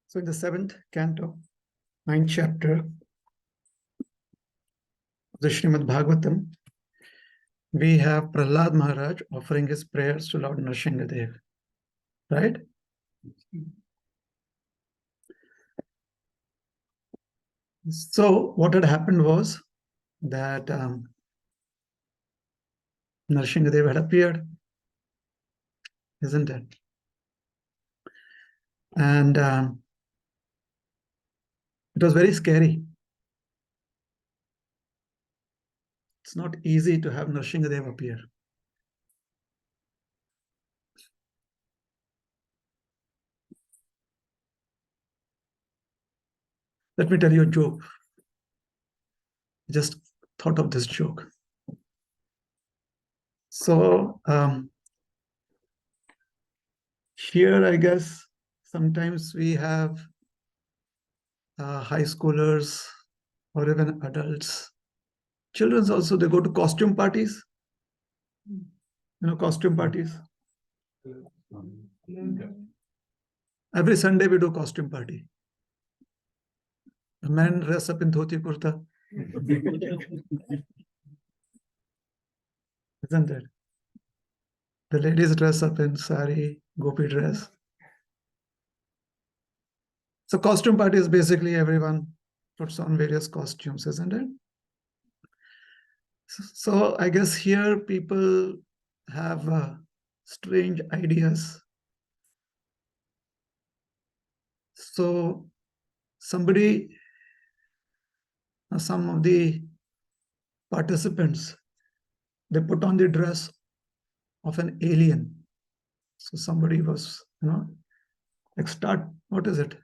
So in the 7th canto, 9th chapter of the Srimad Bhagavatam, we have Prahlad Maharaj offering his prayers to Lord Nrsimhadev, right? So what had happened was that Nrsimhadev had appeared, isn't it? And it was very scary. It's not easy to have Nrsimhadev appear. Let me tell you a joke. I just thought of this joke. So here, I guess, sometimes we have high schoolers or even adults. Children also, they go to costume parties. Costume parties. Every Sunday we do costume party. The men dress up in dhoti kurta. Isn't it? The ladies dress up in sari, gopi dress. So costume party is basically everyone puts on various costumes, isn't it? So I guess here people have strange ideas. So some of the participants, they put on the dress of an alien. So somebody was, like start, what is it?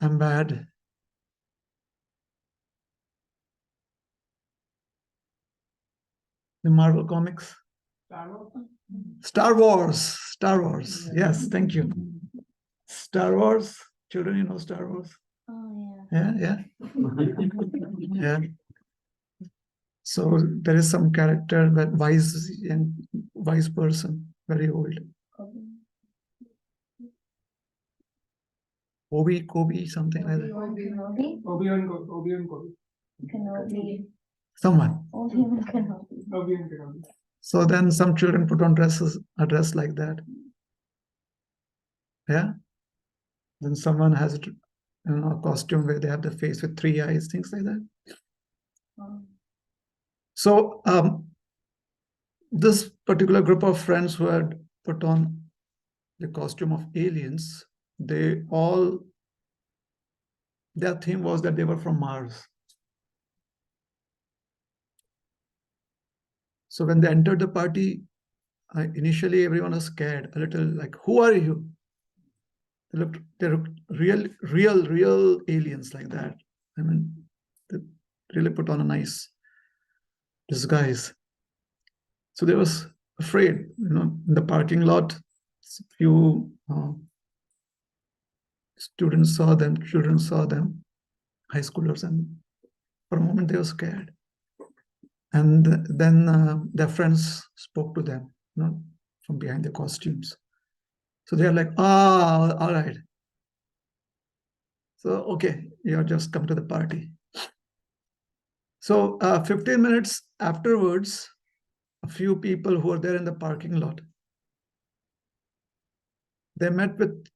I'm bad. The Marvel comics. Star Wars. Yes, thank you. Star Wars. Children, Star Wars. Oh, Yeah. Yeah. So there is some character that wise person, very old. Kobe, something like that. Someone. So then some children put on a dress like that. Yeah. Then someone has a costume where they have the face with 3 eyes, things like that. So this particular group of friends who had put on the costume of aliens, their theme was that they were from Mars. So when they entered the party, initially everyone was scared, a little like, who are you? They looked real aliens like that. I mean, they really put on a nice disguise. So they was afraid, in the parking lot, few children saw them, high schoolers, and for a moment they were scared. And then their friends spoke to them, from behind the costumes. So they are like, all right. So, okay, you have just come to the party. So 15 minutes afterwards, a few people who were there in the parking lot, they met with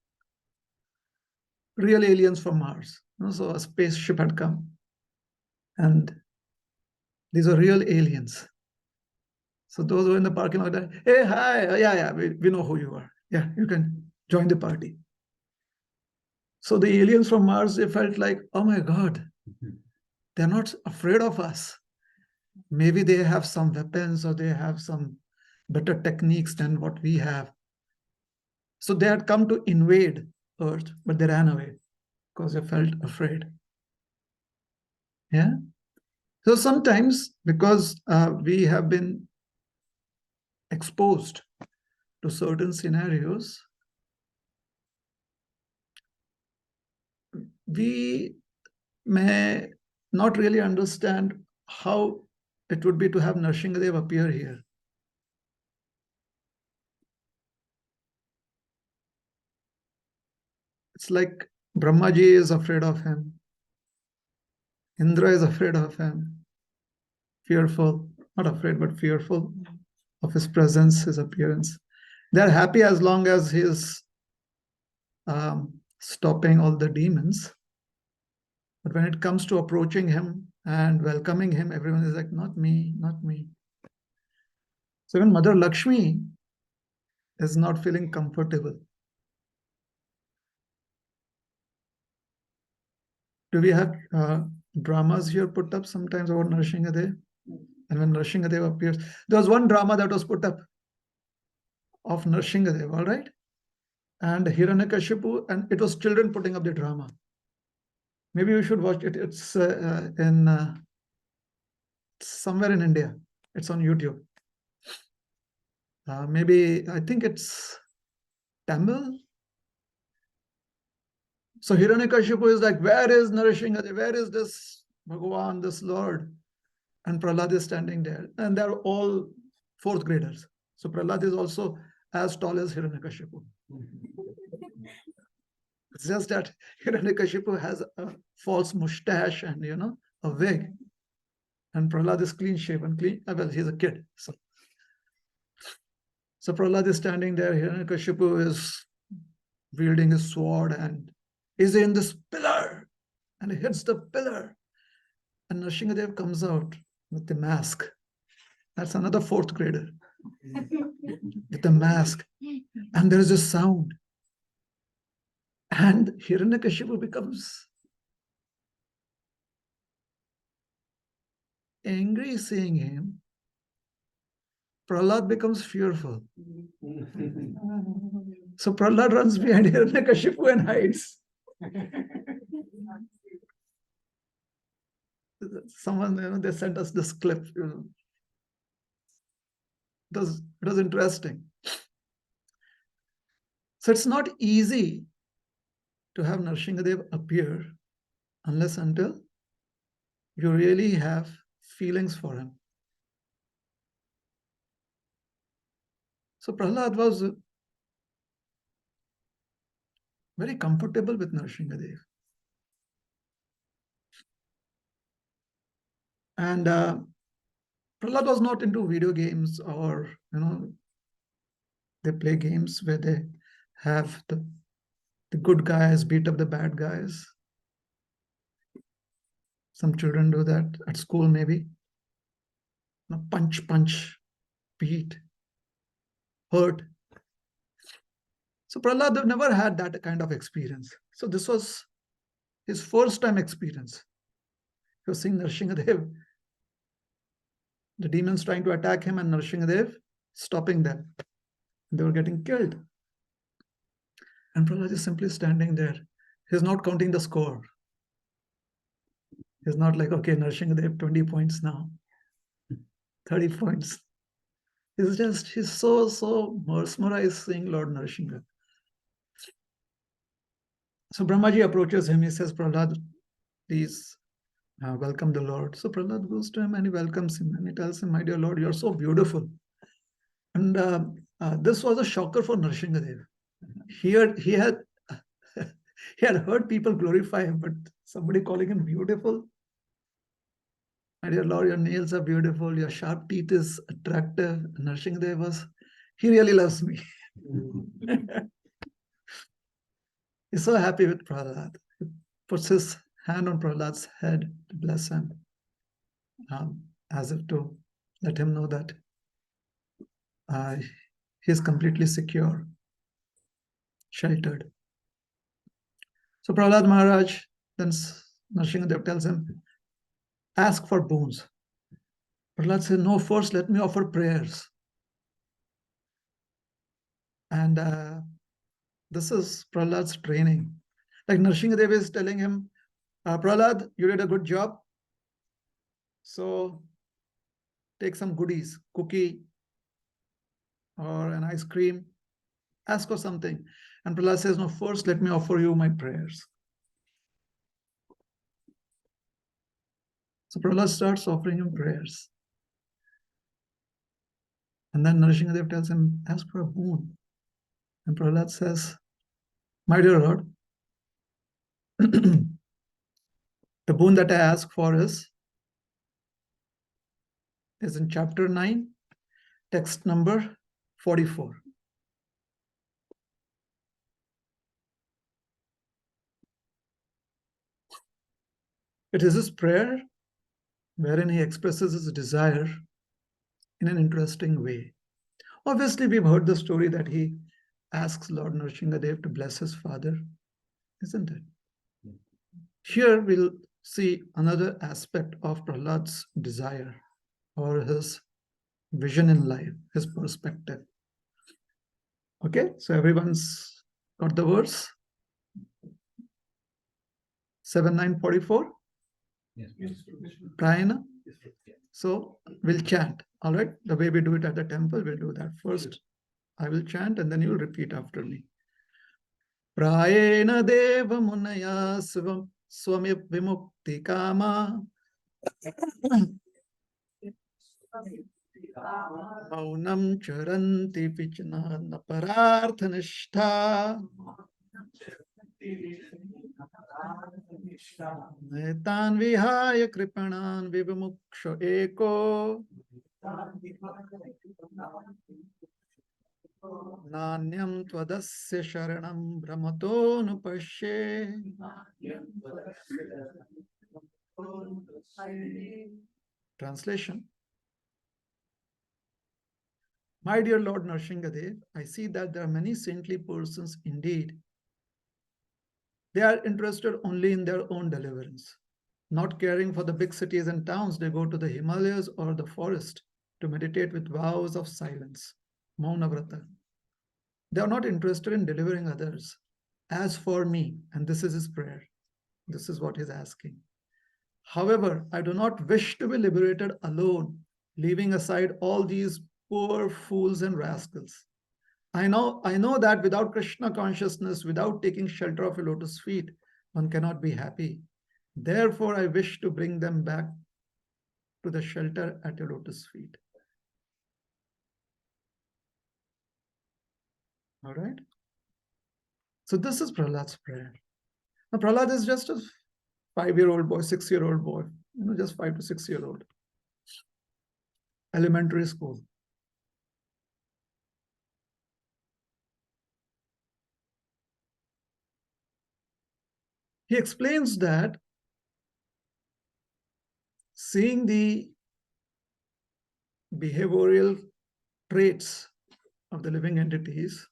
real aliens from Mars. So a spaceship had come, and these are real aliens. So those who were in the parking lot, hey, hi, yeah, we know who you are. Yeah, you can join the party. So the aliens from Mars, they felt like, oh my God, they're not afraid of us. Maybe they have some weapons or they have some better techniques than what we have. So they had come to invade Earth, but they ran away because they felt afraid. Yeah. So sometimes, because we have been exposed to certain scenarios, we may not really understand how it would be to have Nrsimhadev appear here. It's like Brahmaji is afraid of him. Indra is afraid of him. Fearful, not afraid, but fearful of his presence, his appearance. They're happy as long as he is stopping all the demons. But when it comes to approaching him and welcoming him, everyone is like, not me, not me. So even Mother Lakshmi is not feeling comfortable. Do we have dramas here put up sometimes about Nrsimhadev? And when Nrsimhadev appears, there was one drama that was put up of Nrsimhadev, all right? And Hiranyakashipu, and it was children putting up the drama. Maybe you should watch it. It's in somewhere in India. It's on YouTube. Maybe, I think it's Tamil. So Hiranyakashipu is like, where is Nrsimhadev? Where is this Bhagavan, this Lord? And Prahlad is standing there. And they're all fourth graders. So Prahlad is also as tall as Hiranyakashipu. It's just that Hiranyakashipu has a false mustache and, a wig. And Prahlad is clean shaven, well, he's a kid. So Prahlad is standing there. Hiranyakashipu is wielding his sword and is in this pillar. And he hits the pillar. And Nrsimhadev comes out with the mask. That's another fourth grader. With the mask. And there is a sound. And Hiranyakashipu becomes angry seeing him. Prahlad becomes fearful. So Prahlad runs behind Hiranyakashipu and hides. Someone, they sent us this clip. It was interesting. So it's not easy to have Nrsimhadev appear unless until you really have feelings for him. So Prahlad was very comfortable with Nrsimhadev. And Prahlad was not into video games or, they play games where they have the good guys beat up the bad guys. Some children do that at school, maybe. Punch, beat, hurt. So Prahlad never had that kind of experience. So this was his first time experience. He was seeing Nrsimhadev, the demons trying to attack him, and Nrsimhadev stopping them. They were getting killed. And Prahlad is simply standing there. He's not counting the score. He's not like, okay, Nrsimhadev, 20 points now, 30 points. He's so mesmerized seeing Lord Nrsimha. So Brahmaji approaches him. He says, Prahlad, please welcome the Lord. So Prahlad goes to him and he welcomes him. And he tells him, my dear Lord, you're so beautiful. And this was a shocker for Nrsimhadev. He had heard people glorify him, but somebody calling him beautiful. My dear Lord, your nails are beautiful. Your sharp teeth is attractive. Nrsimhadev was, he really loves me. He's so happy with Prahlad. He puts his hand on Prahlad's head to bless him, as if to let him know that he is completely secure, sheltered. So Prahlad Maharaj, then Nrsimhadev tells him, ask for boons. Prahlad says, no, first let me offer prayers. And this is Prahlad's training. Like Nrsimhadev is telling him, Prahlad, you did a good job. So take some goodies, cookie or an ice cream, ask for something. And Prahlad says, no, first let me offer you my prayers. So Prahlad starts offering him prayers. And then Nrsimhadev tells him, ask for a boon. And Prahlad says, my dear Lord, The boon that I ask for is in chapter 9, text number 44. It is his prayer wherein he expresses his desire in an interesting way. Obviously, we've heard the story that he asks Lord Nrsingadev to bless his father, isn't it? Here we'll see another aspect of Prahlad's desire or his vision in life, his perspective. Okay, so everyone's got the verse? 7944? Yes. Prayana? So we'll chant, all right? The way we do it at the temple, we'll do that first. I will chant and then you'll repeat after me. Prayena deva munaya swami vimukti kama maunam charanti vichna napararthanishta netan vihaya kripanan vivamuksho eko Nanyam tvadasya sharanam brahmato nupashe. Translation. My dear Lord Nrsingadev, I see that there are many saintly persons indeed. They are interested only in their own deliverance. Not caring for the big cities and towns, they go to the Himalayas or the forest to meditate with vows of silence, Maunavrata. They are not interested in delivering others. As for me, and this is his prayer, this is what he's asking. However, I do not wish to be liberated alone, leaving aside all these poor fools and rascals. I know that without Krishna consciousness, without taking shelter of a lotus feet, one cannot be happy. Therefore, I wish to bring them back to the shelter at your lotus feet. All right? So this is Prahlad's prayer. Now, Prahlad is just a 5-year-old boy, 6-year-old boy, just 5 to 6-year-old. Elementary school. He explains that seeing the behavioral traits of the living entities,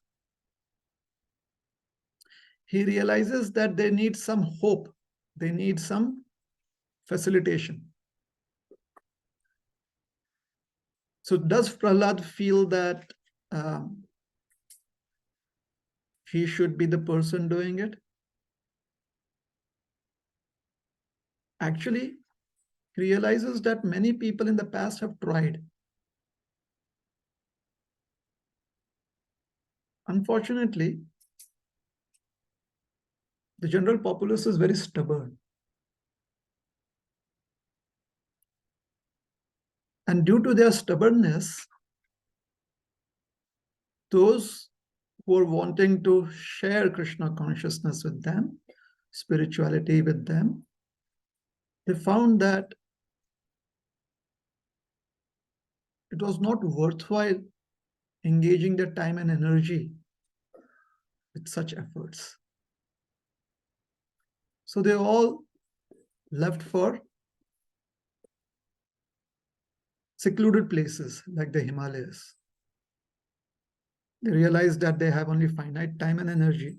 he realizes that they need some hope, they need some facilitation. So does Prahlad feel that he should be the person doing it? Actually, he realizes that many people in the past have tried. Unfortunately, the general populace is very stubborn. And due to their stubbornness, those who are wanting to share Krishna consciousness with them, spirituality with them, they found that it was not worthwhile engaging their time and energy with such efforts. So they all left for secluded places like the Himalayas. They realized that they have only finite time and energy.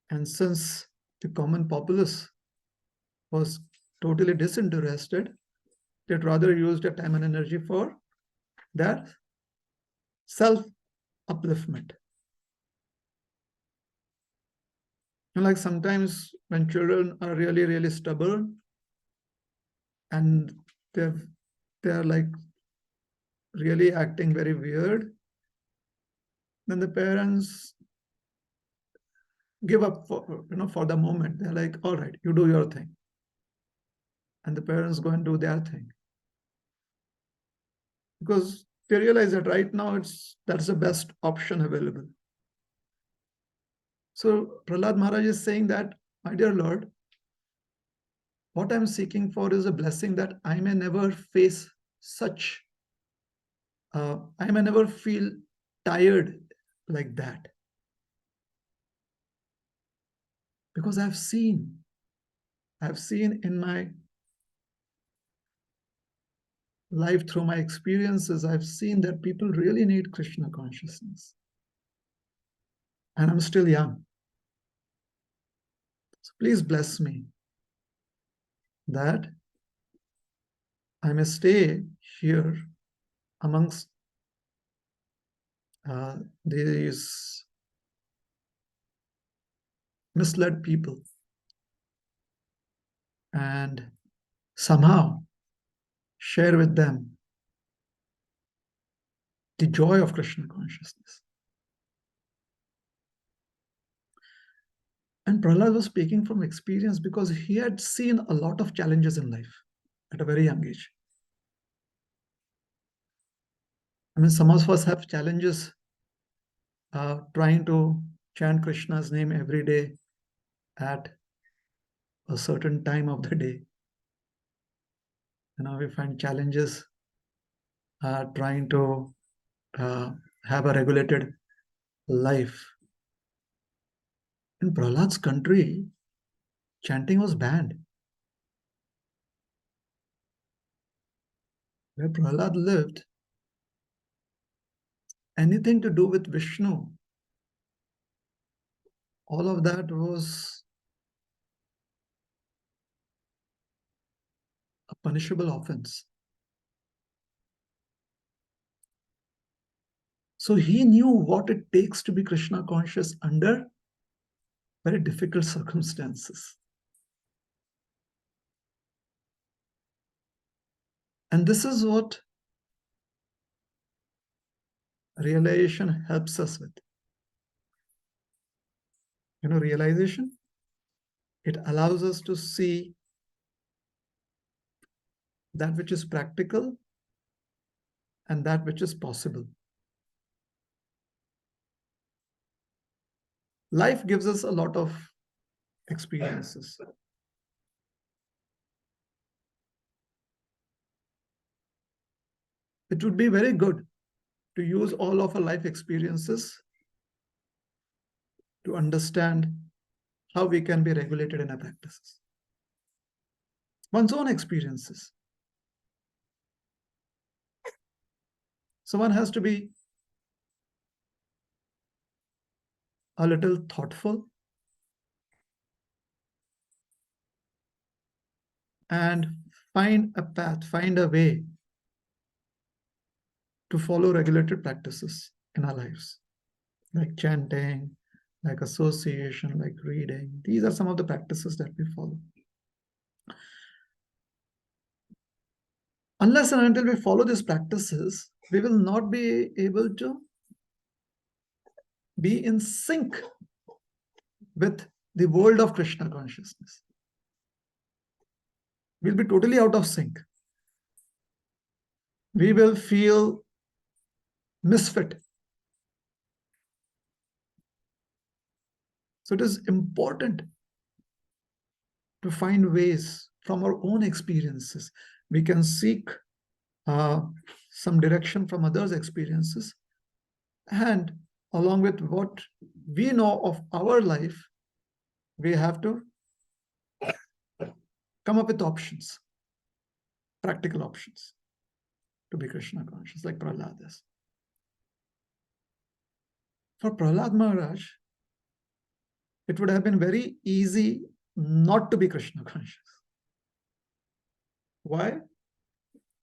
And since the common populace was totally disinterested, they'd rather use their time and energy for their self-upliftment. And like sometimes when children are really, really stubborn and they're like really acting very weird, then the parents give up for the moment. They're like, all right, you do your thing. And the parents go and do their thing. Because they realize that right now that's the best option available. So Prahlad Maharaj is saying that my dear Lord, what I'm seeking for is a blessing that I may never face such, I may never feel tired like that. Because I've seen in my life, through my experiences, I've seen that people really need Krishna consciousness. And I'm still young. So please bless me that I may stay here amongst these misled people and somehow share with them the joy of Krishna consciousness. And Prahlad was speaking from experience because he had seen a lot of challenges in life at a very young age. I mean, some of us have challenges trying to chant Krishna's name every day at a certain time of the day. We find challenges trying to have a regulated life. In Prahlad's country, chanting was banned. Where Prahlad lived, anything to do with Vishnu, all of that was a punishable offense. So he knew what it takes to be Krishna conscious under very difficult circumstances. And this is what realization helps us with. Realization, it allows us to see that which is practical and that which is possible. Life gives us a lot of experiences. It would be very good to use all of our life experiences to understand how we can be regulated in our practices. One's own experiences. So one has to be a little thoughtful and find a path, find a way to follow regulated practices in our lives, like chanting, like association, like reading. These are some of the practices that we follow. Unless and until we follow these practices, we will not be able to be in sync with the world of Krishna consciousness. We'll be totally out of sync. We will feel misfit. So it is important to find ways from our own experiences. We can seek some direction from others' experiences, and along with what we know of our life, we have to come up with options, practical options to be Krishna conscious, like Prahlad is. For Prahlad Maharaj, it would have been very easy not to be Krishna conscious. Why?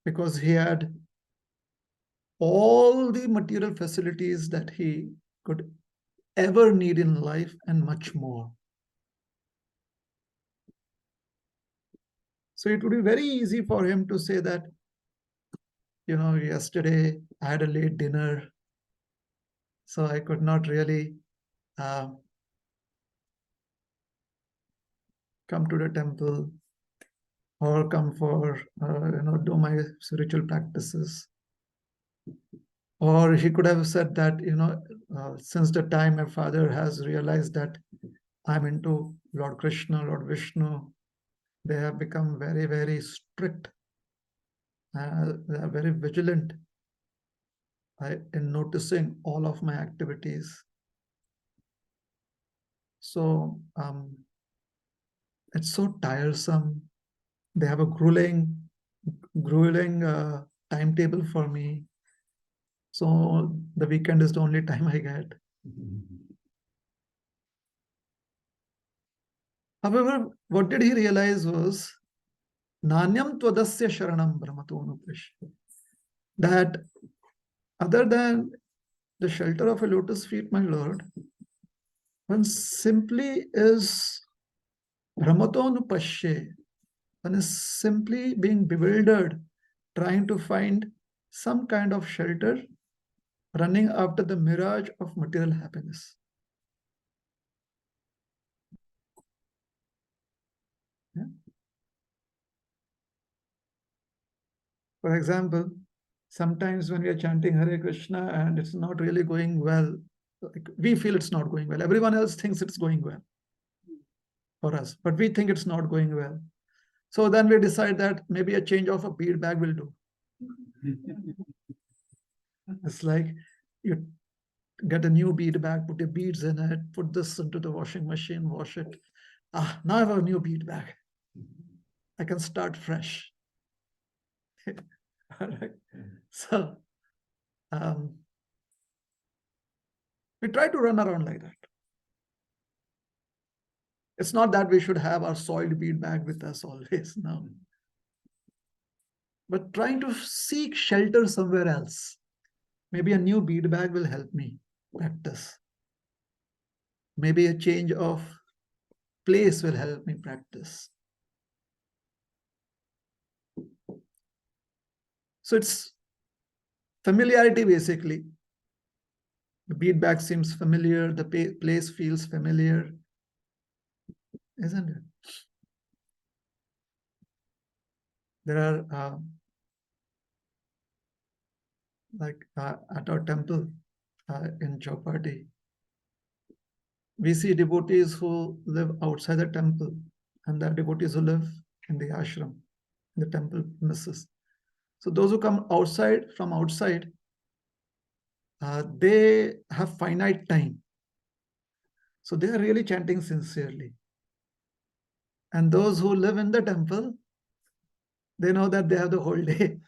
Because he had all the material facilities that he could ever need in life and much more. So it would be very easy for him to say that, yesterday I had a late dinner, so I could not really come to the temple or come for, do my spiritual practices. Or he could have said that, since the time my father has realized that I'm into Lord Krishna, Lord Vishnu. They have become very, very strict. They are very vigilant in noticing all of my activities. So it's so tiresome. They have a grueling timetable for me. So the weekend is the only time I get. However, what did he realize was Nanyam Twadasya Sharanam Brahmatonuprishya. That other than the shelter of a lotus feet, my Lord, one simply is Brahmatonupashye. One is simply being bewildered, trying to find some kind of shelter, running after the mirage of material happiness. Yeah? For example, sometimes when we are chanting Hare Krishna and it's not really going well, like we feel it's not going well. Everyone else thinks it's going well for us, but we think it's not going well. So then we decide that maybe a change of a bead bag will do. It's like you get a new bead bag, put your beads in it, put this into the washing machine, wash it. Now I have a new bead bag. I can start fresh. All right. So we try to run around like that. It's not that we should have our soiled bead bag with us always, no. But trying to seek shelter somewhere else. Maybe a new bead bag will help me practice. Maybe a change of place will help me practice. So it's familiarity basically. The bead bag seems familiar, the place feels familiar, isn't it? There are at our temple in Chowpatty, we see devotees who live outside the temple and there are devotees who live in the ashram, in the temple premises. So those who come outside, from outside, they have finite time. So they are really chanting sincerely. And those who live in the temple, they know that they have the whole day.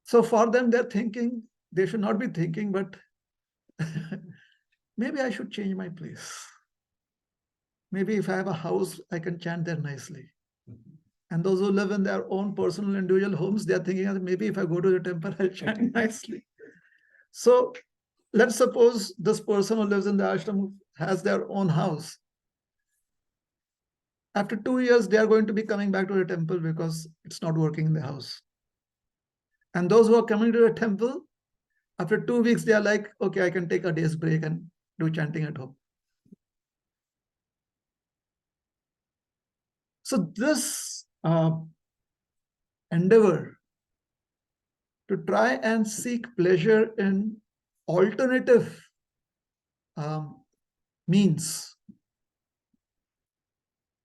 So for them, they're thinking, they should not be thinking, but maybe I should change my place. Maybe if I have a house, I can chant there nicely. And those who live in their own personal individual homes, they're thinking that maybe if I go to the temple, I'll chant nicely. So let's suppose this person who lives in the ashram has their own house. After 2 years, they are going to be coming back to the temple because it's not working in the house. And those who are coming to the temple, after 2 weeks, they are like, okay, I can take a day's break and do chanting at home. So this endeavor to try and seek pleasure in alternative means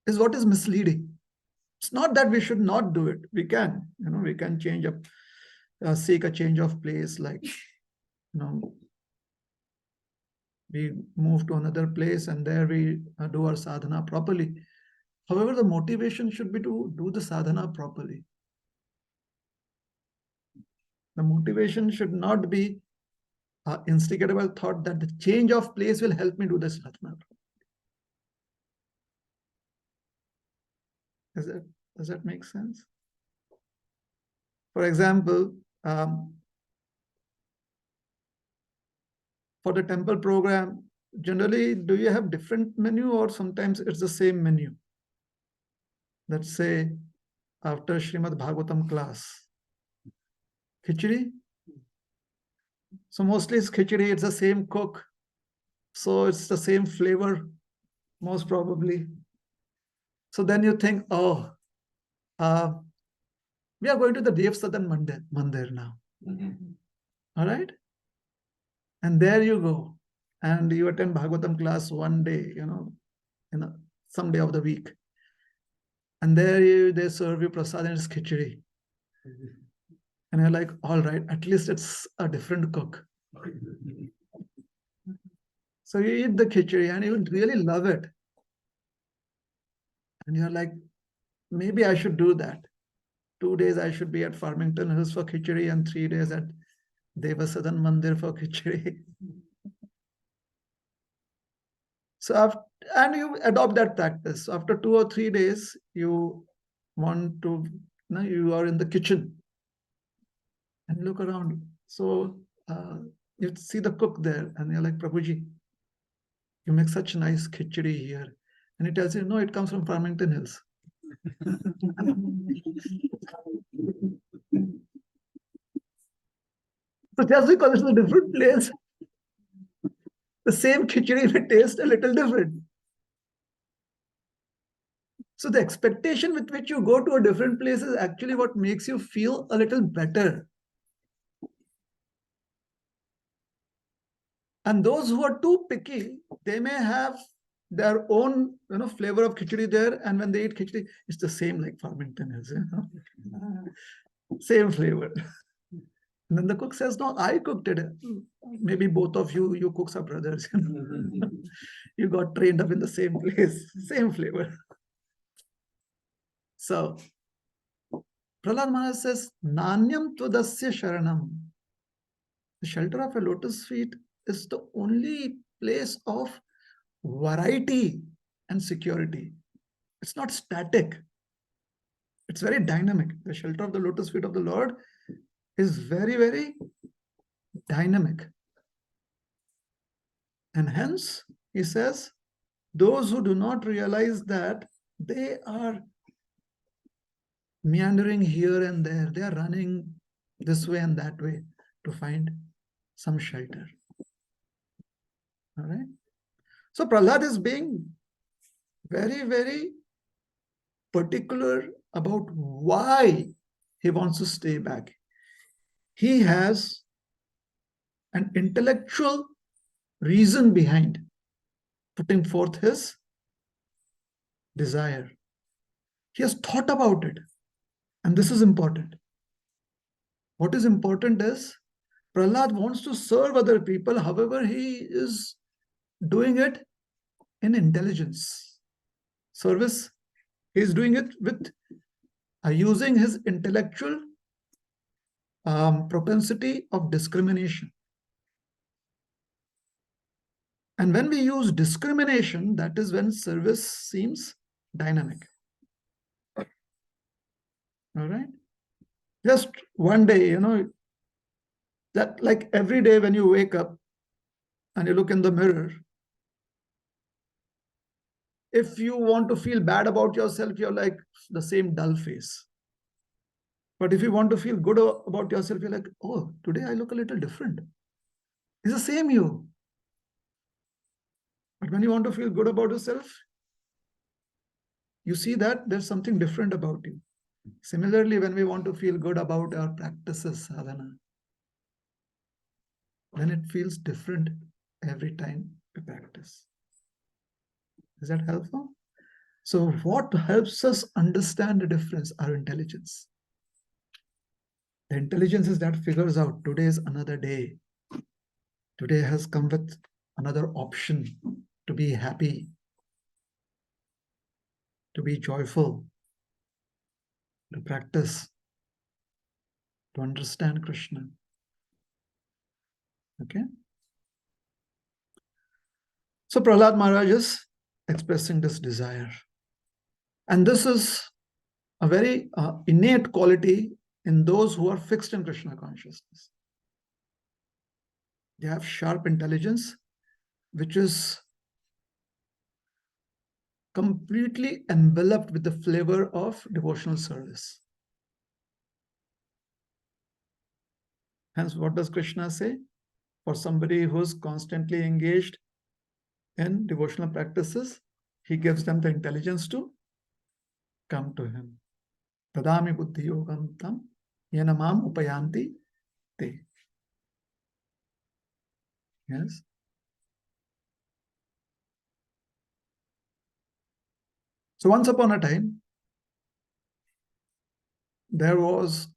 is what is misleading. It's not that we should not do it. We can, we can change up, seek a change of place, like, we move to another place and there we do our sadhana properly. However, the motivation should be to do the sadhana properly. The motivation should not be instigated by thought that the change of place will help me do the sadhana. Does that make sense? For example, for the temple program, generally, do you have different menu or sometimes it's the same menu? Let's say after Srimad Bhagavatam class, khichdi. So mostly it's khichdi, it's the same cook. So it's the same flavor, most probably. So then you think, oh, we are going to the Dev Sadan Mandir now. All right? And there you go. and you attend Bhagavatam class one day, some day of the week. And there they serve you prasad and it's khichdi. And you're like, all right, at least it's a different cook. So you eat the khichdi and you really love it. And you're like, maybe I should do that. 2 days I should be at Farmington Hills for khichdi and 3 days at Devasadan Mandir for khichdi. So and you adopt that practice. So after 2 or 3 days, you want to, you are in the kitchen and look around. So you see the cook there and you're like, Prabhuji, you make such nice khichdi here. And he tells you, no, it comes from Farmington Hills. So just because it's a different place, the same khichdi may taste a little different. So the expectation with which you go to a different place is actually what makes you feel a little better. And those who are too picky, they may have their own flavor of khichdi there. And when they eat khichdi, it's the same like Farmington is. Same flavor. And then the cook says, no, I cooked it. Maybe both of you cooks are brothers. You got trained up in the same place, same flavor. So Prahlad Maharaj says, Nanyam Twadasya Sharanam. The shelter of a lotus feet is the only place of variety and security. It's not static. It's very dynamic. The shelter of the lotus feet of the Lord is very, very dynamic. And hence, he says, those who do not realize that they are meandering here and there, they are running this way and that way to find some shelter. All right. So Prahlad is being very, very particular about why he wants to stay back. He has an intellectual reason behind putting forth his desire. He has thought about it. And this is important. What is important is Prahlad wants to serve other people. However, he is doing it in intelligence. Service, he is doing it with using his intellectual propensity of discrimination. And when we use discrimination, that is when service seems dynamic. All right. Just one day, that like every day when you wake up and you look in the mirror, if you want to feel bad about yourself, you're like the same dull face. But if you want to feel good about yourself, you're like, oh, today I look a little different. It's the same you. But when you want to feel good about yourself, you see that there's something different about you. Similarly, when we want to feel good about our practices, sadhana, then it feels different every time we practice. Is that helpful? So what helps us understand the difference? Our intelligence. The intelligence is that figures out today is another day. Today has come with another option to be happy, to be joyful, to practice, to understand Krishna. Okay? So Prahlad Maharaj is expressing this desire. And this is a very innate quality in those who are fixed in Krishna consciousness. They have sharp intelligence, which is completely enveloped with the flavor of devotional service. Hence, what does Krishna say? For somebody who's constantly engaged in devotional practices, he gives them the intelligence to come to him. Tadami buddhi yogam tam yanamam upayanti te. Yes. So once upon a time, there was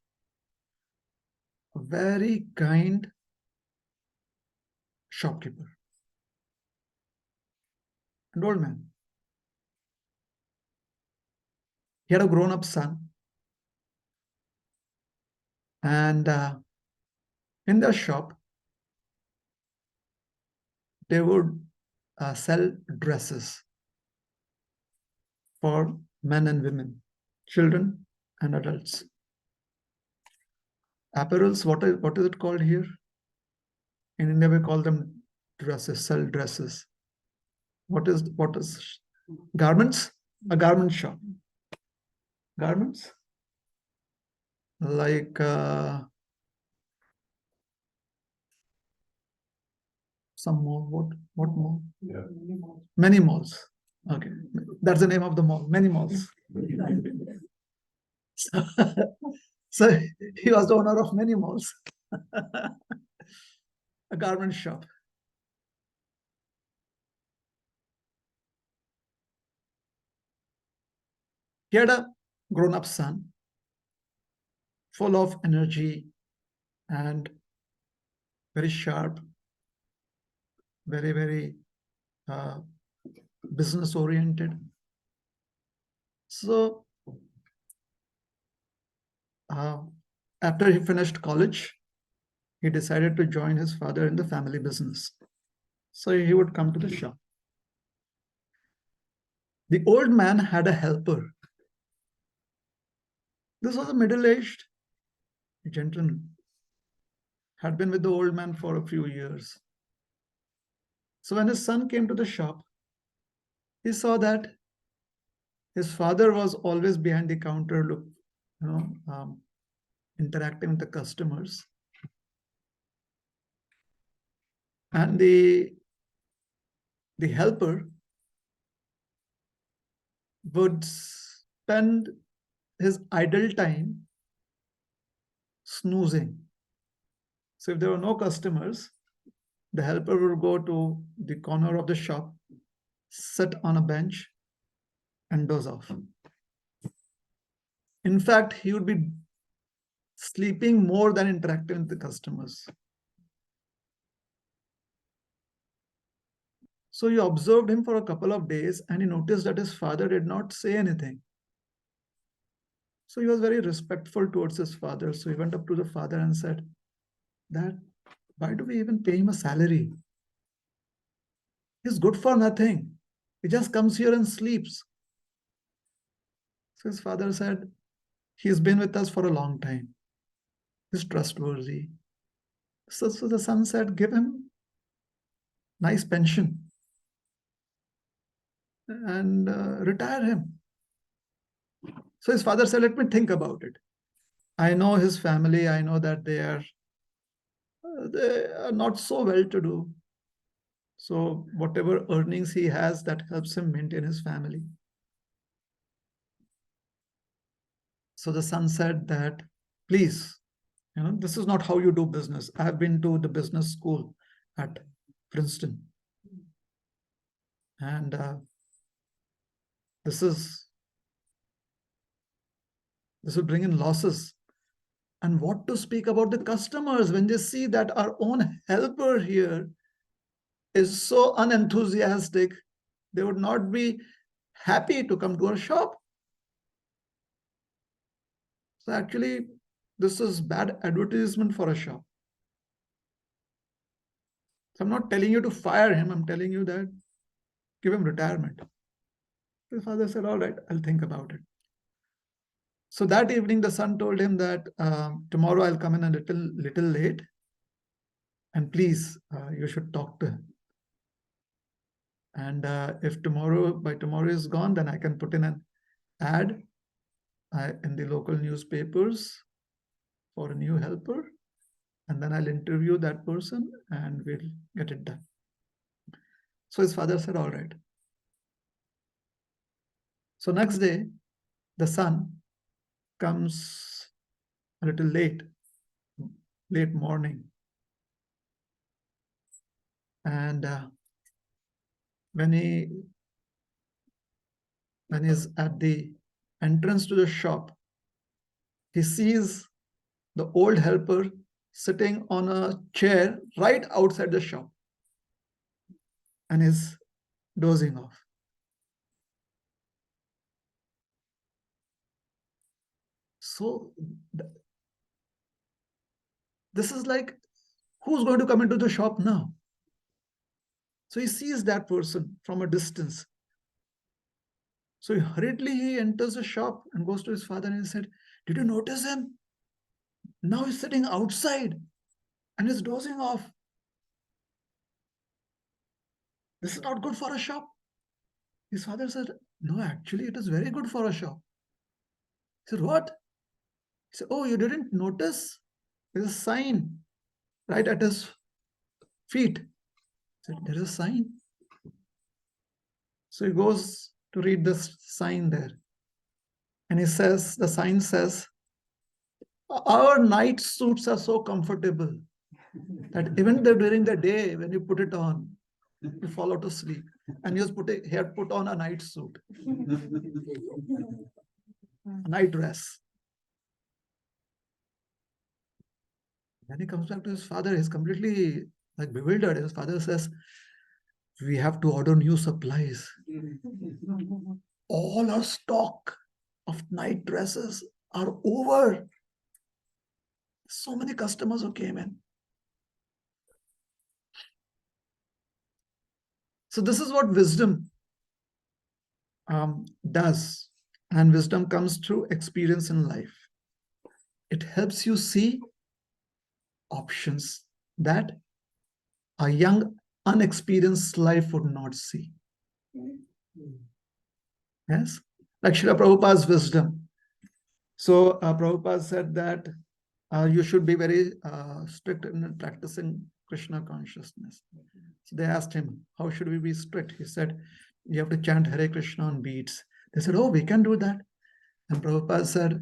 a very kind shopkeeper, an old man. He had a grown-up son, and in their shop, they would sell dresses for men and women, children and adults. Apparels, what is it called here? In India, we call them dresses, sell dresses. What is garments? A garment shop. Garments? Like some mall. What mall? Yeah. Many malls. Okay. That's the name of the mall. Many malls. So, so he was the owner of many malls. A garment shop. He had a grown-up son, full of energy and very sharp, very uh, business oriented. So after he finished college, he decided to join his father in the family business. So he would come to the shop. The old man had a helper. This was a middle-aged gentleman, had been with the old man for a few years. So when his son came to the shop, he saw that his father was always behind the counter, interacting with the customers. And the helper would spend his idle time snoozing. So if there were no customers, the helper would go to the corner of the shop, sit on a bench, and doze off. In fact, he would be sleeping more than interacting with the customers. So he observed him for a couple of days, and he noticed that his father did not say anything. So he was very respectful towards his father. So he went up to the father and said, "Dad, why do we even pay him a salary? He's good for nothing. He just comes here and sleeps." So his father said, "He's been with us for a long time. He's trustworthy." So the son said, "Give him nice pension and retire him." So his father said, "Let me think about it. I know his family. I know that they are not so well to do. So whatever earnings he has, that helps him maintain his family." So the son said that, "Please, this is not how you do business. I have been to the business school at Princeton. And this will bring in losses. And what to speak about the customers when they see that our own helper here is so unenthusiastic, they would not be happy to come to our shop. So actually, this is bad advertisement for a shop. So I'm not telling you to fire him. I'm telling you that give him retirement." The father said, "All right, I'll think about it." So that evening, the son told him that tomorrow I'll come in a little late, and please, you should talk to him. And if by tomorrow is gone, then I can put in an ad in the local newspapers for a new helper, and then I'll interview that person and we'll get it done. So his father said, "All right." So next day, the son comes a little late morning. And when he when he's at the entrance to the shop, he sees the old helper sitting on a chair right outside the shop and is dozing off. So this is like, who's going to come into the shop now? So he sees that person from a distance. So hurriedly he enters the shop and goes to his father and he said, "Did you notice him? Now he's sitting outside and is dozing off. This is not good for a shop." His father said, "No, actually, it is very good for a shop." He said, "What?" He said, "Oh, you didn't notice? There's a sign right at his feet." He said, "There is a sign." So he goes to read this sign there. And he says, the sign says, "Our night suits are so comfortable that even during the day, when you put it on, you fall out of sleep." And he had put on a night suit, a night dress. When he comes back to his father, he's completely like bewildered. His father says, "We have to order new supplies. All our stock of night dresses are over. So many customers who came in." So this is what wisdom does. And wisdom comes through experience in life. It helps you see options that a young, unexperienced life would not see. Yes? Like Srila Prabhupada's wisdom. So Prabhupada said that you should be very strict in practicing Krishna consciousness. So they asked him, "How should we be strict?" He said, "You have to chant Hare Krishna on beats." They said, "Oh, we can do that." And Prabhupada said,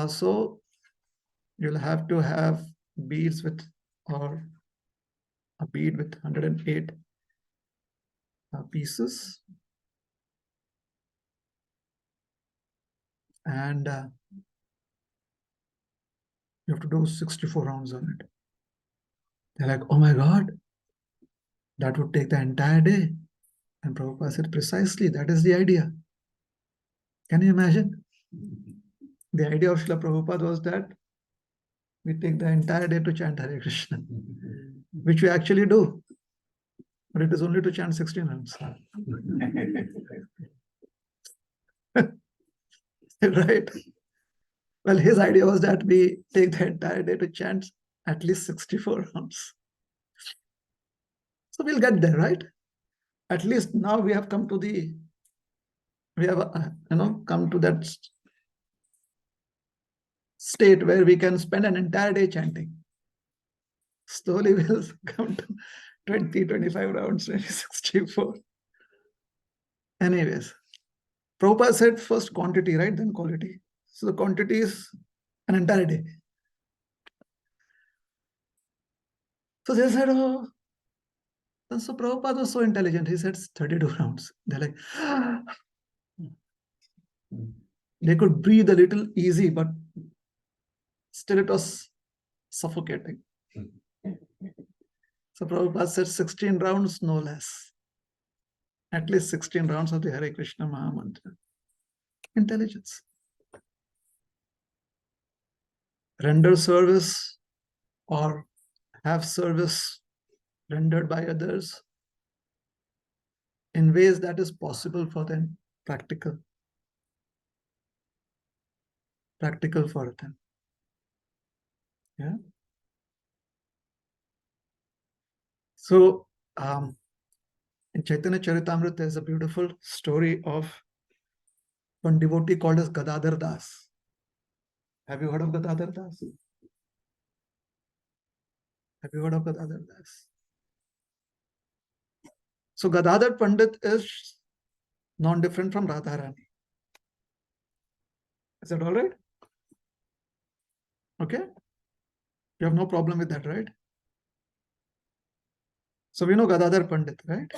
"So you'll have to have beads with, or a bead with 108 pieces. And you have to do 64 rounds on it." They're like, "Oh my God, that would take the entire day." And Prabhupada said, "Precisely, that is the idea." Can you imagine? The idea of Srila Prabhupada was that we take the entire day to chant Hare Krishna, which we actually do, but it is only to chant 16 rounds. Right? Well, his idea was that we take the entire day to chant at least 64 rounds. So we'll get there, right? At least now we have come to come to that state where we can spend an entire day chanting. Slowly we'll come to 20, 25 rounds, 64. Anyways, Prabhupada said first quantity, right? Then quality. So the quantity is an entire day. So they said, "Oh." And so Prabhupada was so intelligent. He said 32 rounds. They're like, they could breathe a little easy, but still it was suffocating. So Prabhupada said 16 rounds, no less. At least 16 rounds of the Hare Krishna Maha Mantra. Intelligence. Render service or have service rendered by others in ways that is possible for them, practical for them. Yeah. So in Chaitanya Charitamrita, there's a beautiful story of one devotee called as Gadadhar Das. Have you heard of Gadadhar Das? Have you heard of Gadadhar Das? So Gadadhar Pandit is non-different from Radharani. Is that all right? Okay. You have no problem with that, right? So we know Gadadhar Pandit, right?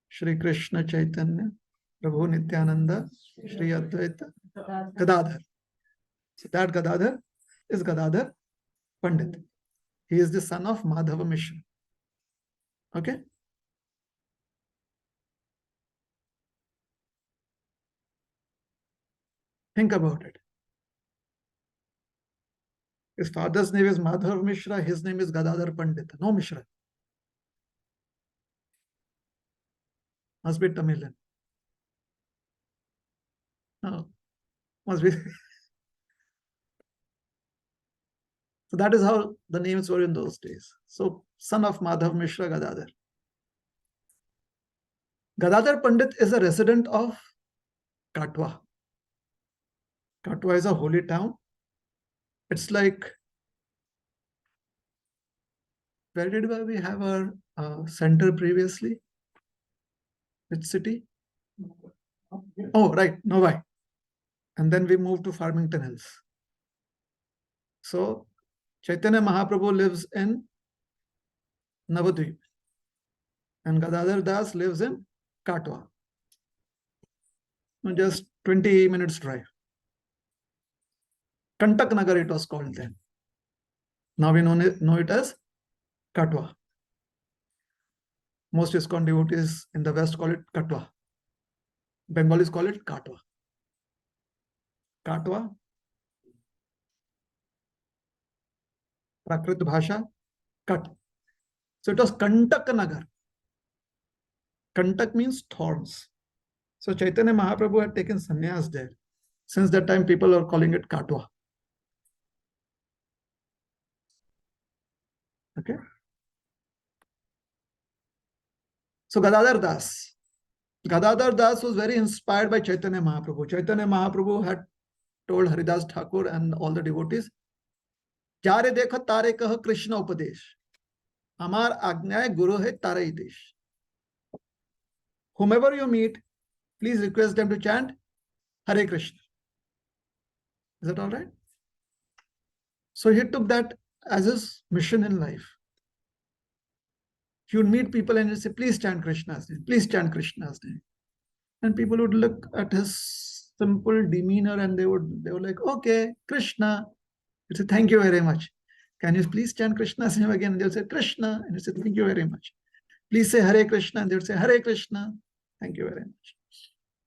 Shri Krishna Chaitanya Prabhu Nityananda, Shri Advaita, Gadadhar. So that Gadadhar is Gadadhar Pandit. He is the son of Madhava Mishra. Okay? Think about it. His father's name is Madhav Mishra, his name is Gadadhar Pandit. No Mishra. Must be Tamilian. No, must be. So that is how the names were in those days. So, son of Madhav Mishra Gadadhar. Gadadhar Pandit is a resident of Katwa. Katwa is a holy town. It's like, where did we have our center previously? Which city? Oh, right, Novi. And then we moved to Farmington Hills. So, Chaitanya Mahaprabhu lives in Navadvip. And Gadadhar Das lives in Katwa. Just 20 minutes drive. Kantak Nagar it was called then. Now we know it as Katwa. Most ISKCON devotees in the West call it Katwa. Bengalis call it Katwa. Katwa. Prakrit Bhasha, Kat. So it was Kantak Nagar. Kantak means thorns. So Chaitanya Mahaprabhu had taken sannyas there. Since that time, people are calling it Katwa. Okay. So Gadadhar Das. Gadadhar Das was very inspired by Chaitanya Mahaprabhu. Chaitanya Mahaprabhu had told Haridas Thakur and all the devotees, Jare dekha tare kah Krishna upadesh. Amar agnay guru hai tare desh. Whomever you meet, please request them to chant Hare Krishna. Is that all right? So he took that as his mission in life. He would meet people and he'd say, please chant Krishna's name, please chant Krishna's name. And people would look at his simple demeanor and they were like, okay, Krishna. He'd say, thank you very much. Can you please chant Krishna's name again? And they'll say, Krishna. And he'd say, thank you very much. Please say Hare Krishna. And they would say, Hare Krishna. Thank you very much.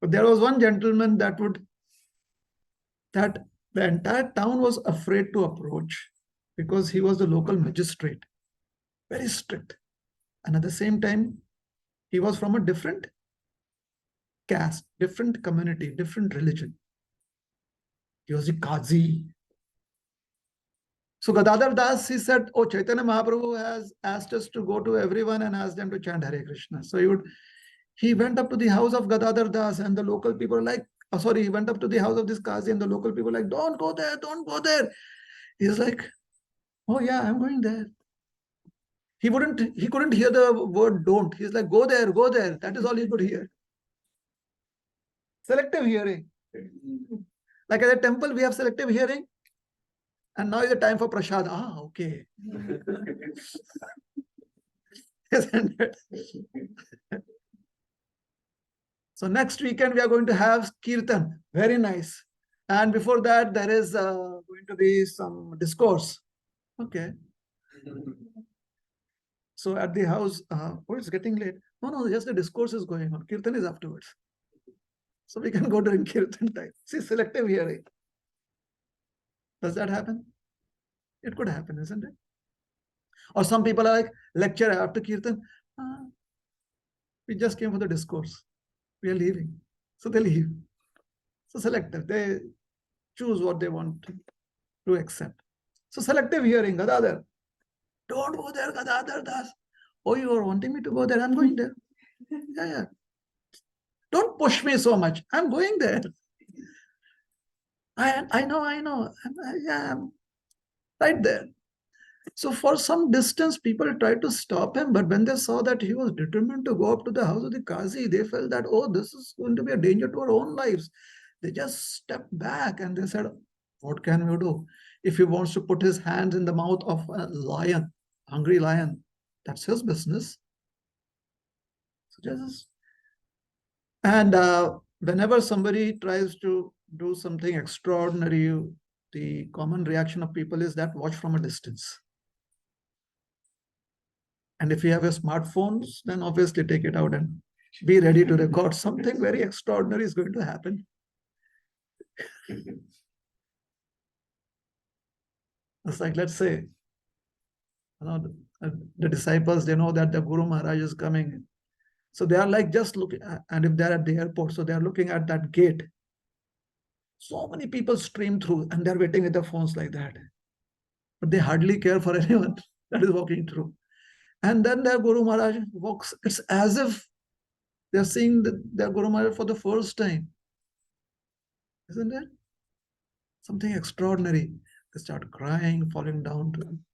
But there was one gentleman that the entire town was afraid to approach because he was the local magistrate, very strict. And at the same time, he was from a different caste, different community, different religion. He was the Qazi. So Gadadhar Das, he said, oh, Chaitanya Mahaprabhu has asked us to go to everyone and ask them to chant Hare Krishna. So he went up to the house of Gadadhar Das and the local people were like, he went up to the house of this Qazi and the local people were like, don't go there, don't go there. He's like, oh yeah, I'm going there. He couldn't hear the word don't. He's like, go there, go there. That is all he could hear. Selective hearing. Like at a temple, we have selective hearing. And now is the time for prasad. Ah, okay. Isn't it? So next weekend, we are going to have Kirtan. Very nice. And before that, there is going to be some discourse. Okay. So at the house, it's getting late. No, just the discourse is going on. Kirtan is afterwards. So we can go during Kirtan time. See, selective hearing. Does that happen? It could happen, isn't it? Or some people are like, lecture after Kirtan. We just came for the discourse. We are leaving. So they leave. So selective. They choose what they want to accept. So selective hearing, Gadadhar. Don't go there, Gadadhar Das. Oh, you are wanting me to go there? I'm going there. Yeah. Don't push me so much. I'm going there. I know. I'm right there. So for some distance, people tried to stop him. But when they saw that he was determined to go up to the house of the Qazi, they felt that, oh, this is going to be a danger to our own lives. They just stepped back and they said, what can we do? If he wants to put his hands in the mouth of a lion, hungry lion, that's his business. So And whenever somebody tries to do something extraordinary, the common reaction of people is that watch from a distance. And if you have your smartphones, then obviously take it out and be ready to record. Something very extraordinary is going to happen. It's like, let's say, the disciples, they know that the Guru Maharaj is coming. So they are like just looking, and if they're at the airport, so they are looking at that gate. So many people stream through and they're waiting with their phones like that. But they hardly care for anyone that is walking through. And then their Guru Maharaj walks. It's as if they're seeing their Guru Maharaj for the first time. Isn't it? Something extraordinary. They start crying, falling down to him.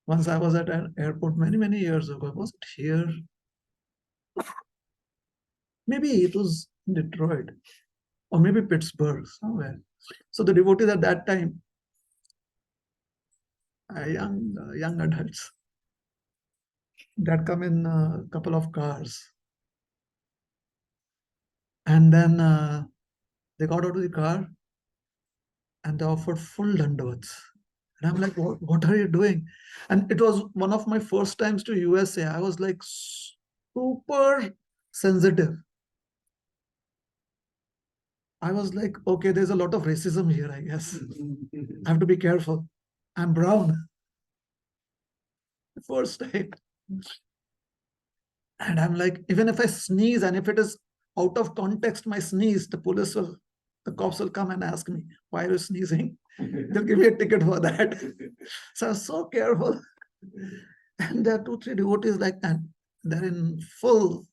Once I was at an airport many, many years ago. Was it here? Maybe it was in Detroit or maybe Pittsburgh, somewhere. So the devotees at that time, young adults, that come in a couple of cars. And then they got out of the car and they offered full dandavats. And I'm like, what are you doing? And it was one of my first times to USA. I was like super sensitive. I was like, okay, there's a lot of racism here, I guess. I have to be careful. I'm brown. First time. And I'm like, even if I sneeze and if it is out of context, my sneeze, the cops will come and ask me, why are you sneezing? They'll give me a ticket for that. So I was so careful. And there are 2, 3 devotees like that. They're in full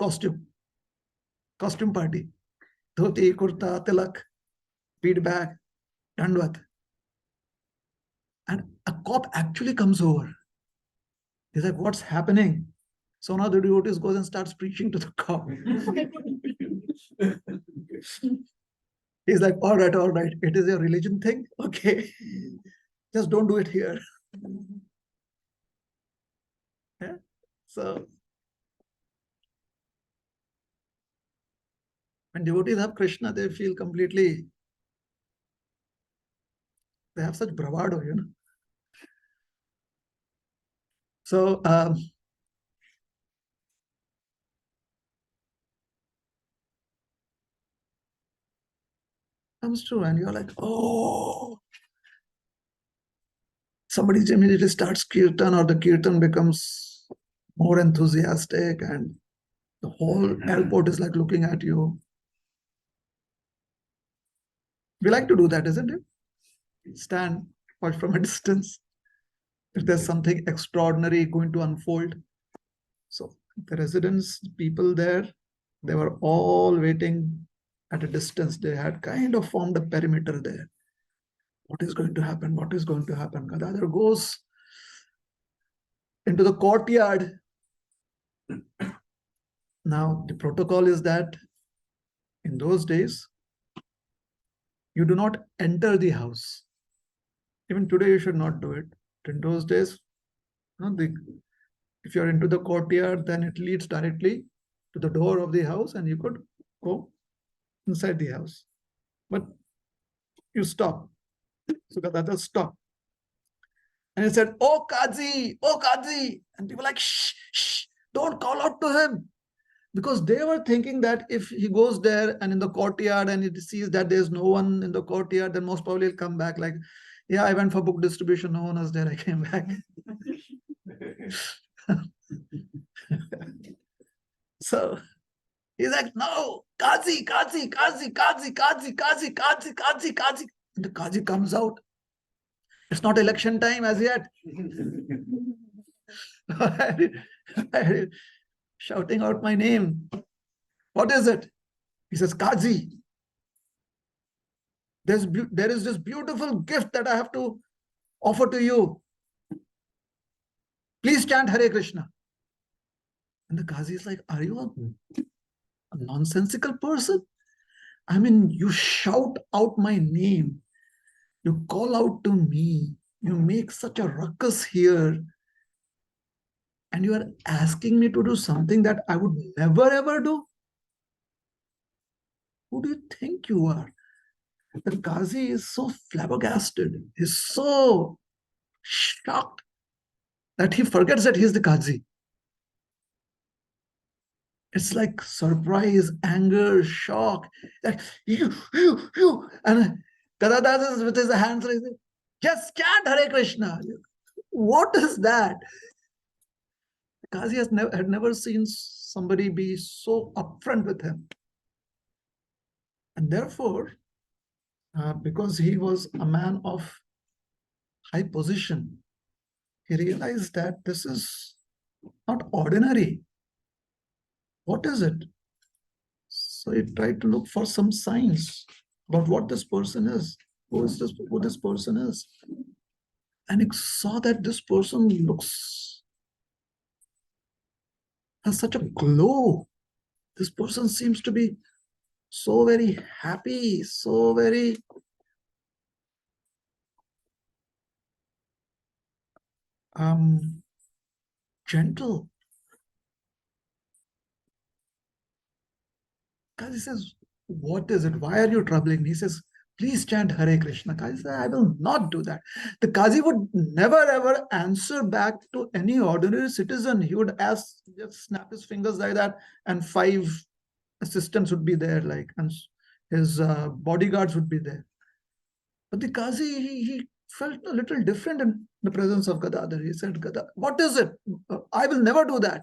costume party. Dhoti, kurta, tilak, bead bag, dandvat. And a cop actually comes over. He's like, what's happening? So now the devotees goes and starts preaching to the cop. He's like, all right. It is a religion thing. Okay. Just don't do it here. Yeah. So when devotees have Krishna, they feel completely, they have such bravado. So comes true, and you're like, oh, somebody immediately starts kirtan, or the kirtan becomes more enthusiastic, and the whole airport is like looking at you. We like to do that, isn't it? Stand, watch from a distance. If there's something extraordinary going to unfold. So the residents, people there, they were all waiting at a distance. They had kind of formed a perimeter there. What is going to happen? What is going to happen? Gadadhar goes into the courtyard. Now, the protocol is that in those days, you do not enter the house. Even today, you should not do it. In those days, if you're into the courtyard, then it leads directly to the door of the house and you could go inside the house. But you stop. So Gadadhar stopped. And he said, oh Kazi. And people like, shh, don't call out to him. Because they were thinking that if he goes there and in the courtyard and he sees that there's no one in the courtyard, then most probably he'll come back like, yeah, I went for book distribution. No one was there. I came back. So he's like, no, Kazi. And the Kazi comes out. It's not election time as yet. Shouting out my name. What is it? He says, Kazi, there is this beautiful gift that I have to offer to you. Please chant Hare Krishna. And the Kazi is like, are you a nonsensical person? I mean, you shout out my name. You call out to me. You make such a ruckus here. And you are asking me to do something that I would never ever do? Who do you think you are? The Qazi is so flabbergasted. He's so shocked that he forgets that he's the Qazi. It's like surprise, anger, shock. Like, you. And Kadadas is with his hands raised. Just chant Hare Krishna. What is that? Qazi had never seen somebody be so upfront with him. And therefore, because he was a man of high position, he realized that this is not ordinary. What is it? So he tried to look for some signs about what this person is, who this person is. And he saw that this person has such a glow. This person seems to be so very happy, so very gentle. Kazi says, what is it? Why are you troubling me? He says, please chant Hare Krishna. Kazi says, I will not do that. The Kazi would never ever answer back to any ordinary citizen. He would just snap his fingers like that, and 5 assistants would be there, and his bodyguards would be there. But the Qazi, he felt a little different in the presence of Gadadhar. He said, what is it? I will never do that.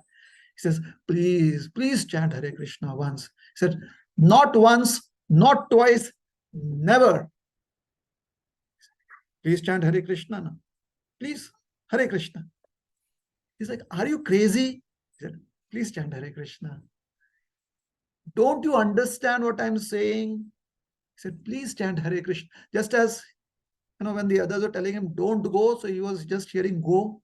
He says, please chant Hare Krishna once. He said, not once, not twice, never. Please chant Hare Krishna now. Please, Hare Krishna. He's like, are you crazy? He said, please chant Hare Krishna. Don't you understand what I'm saying? He said, please chant Hare Krishna. Just as, when the others were telling him, don't go, so he was just hearing go.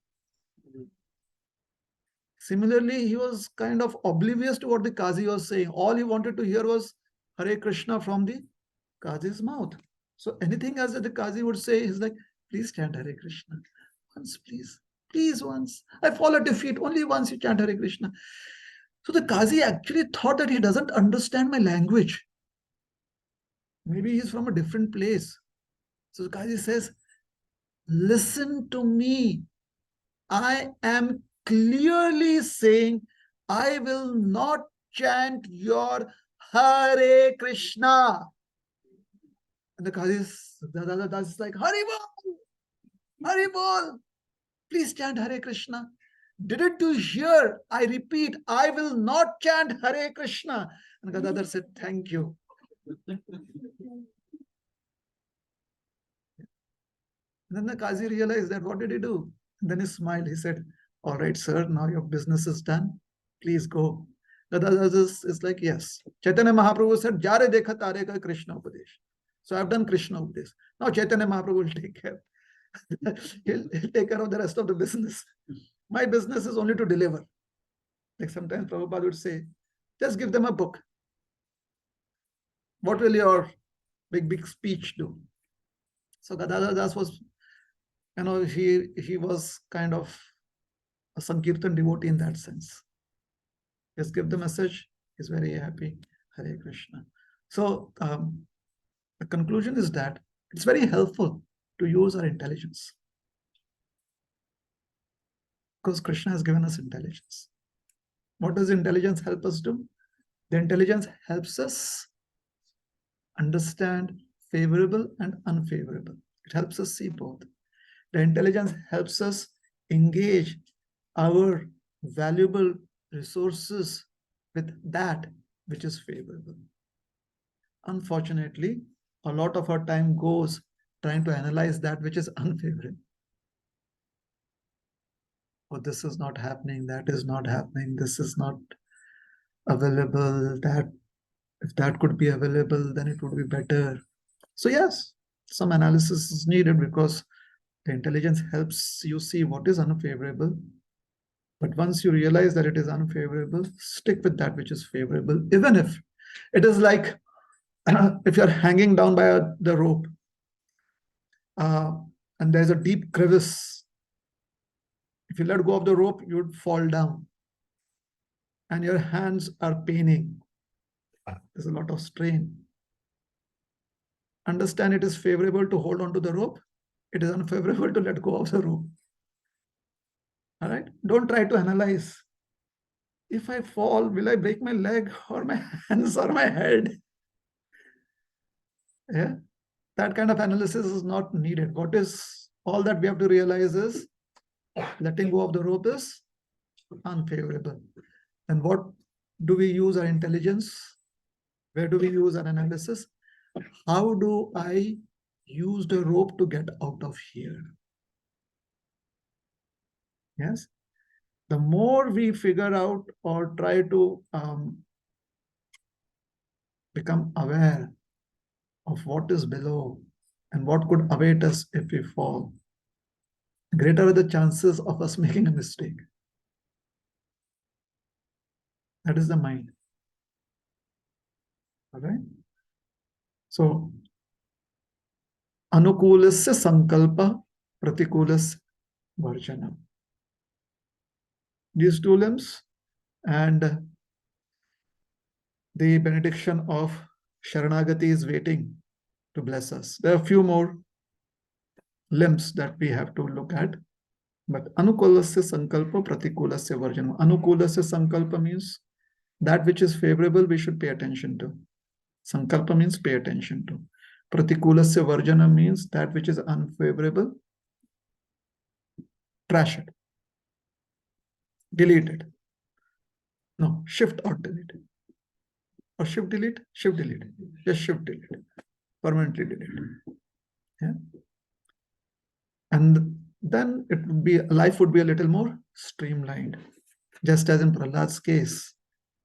Similarly, he was kind of oblivious to what the Qazi was saying. All he wanted to hear was Hare Krishna from the Qazi's mouth. So anything else that the Qazi would say, he's like, please chant Hare Krishna. Once, please. Please, once. I fall at your feet. Only once you chant Hare Krishna. So the Qazi actually thought that he doesn't understand my language. Maybe he's from a different place. So the Qazi says, listen to me. I am clearly saying, I will not chant your Hare Krishna. And the Qazi is like, Hari Bol, please chant Hare Krishna. Didn't you hear? I repeat, I will not chant Hare Krishna. And Gadadhar said, thank you. And then the Qazi realized that, what did he do? And then he smiled. He said, all right, sir, now your business is done. Please go. Gadadhar is like, yes. Chaitanya Mahaprabhu said, Jare dekha tare ka Krishna Upadesh. So I've done Krishna Upadesh. Now Chaitanya Mahaprabhu will take care. he'll take care of the rest of the business. My business is only to deliver. Like sometimes Prabhupada would say, just give them a book. What will your big speech do? So Gadadhar Das was, he was kind of a Sankirtan devotee in that sense. Just give the message, he's very happy. Hare Krishna. So the conclusion is that it's very helpful to use our intelligence, because Krishna has given us intelligence. What does intelligence help us do? The intelligence helps us understand favorable and unfavorable. It helps us see both. The intelligence helps us engage our valuable resources with that which is favorable. Unfortunately, a lot of our time goes trying to analyze that which is unfavorable. Oh, this is not happening, that is not happening, this is not available, that if that could be available, then it would be better. So yes, some analysis is needed, because the intelligence helps you see what is unfavorable. But once you realize that it is unfavorable, stick with that which is favorable, even if it is like if you're hanging down by the rope and there's a deep crevice. If you let go of the rope, you would fall down. And your hands are paining. There's a lot of strain. Understand it is favorable to hold on to the rope. It is unfavorable to let go of the rope. All right? Don't try to analyze. If I fall, will I break my leg or my hands or my head? Yeah? That kind of analysis is not needed. What is all that we have to realize is letting go of the rope is unfavorable. And what do we use our intelligence? Where do we use our analysis? How do I use the rope to get out of here? Yes. The more we figure out or try to become aware of what is below and what could await us if we fall, greater are the chances of us making a mistake. That is the mind. All right. So, anukulasya sankalpa, pratikulasya varjana. These two limbs and the benediction of Sharanagati is waiting to bless us. There are a few more limbs that we have to look at. But anukulasya sankalpa, pratikulasya varjana. Anukulasya sankalpa means that which is favorable, we should pay attention to. Sankalpa means pay attention to. Pratikulasya varjana means that which is unfavorable, trash it, delete it. No, shift or delete it. Or shift delete, shift delete. Just shift delete. Permanently delete. Yeah. And then it would be, life would be a little more streamlined. Just as in Prahlad's case,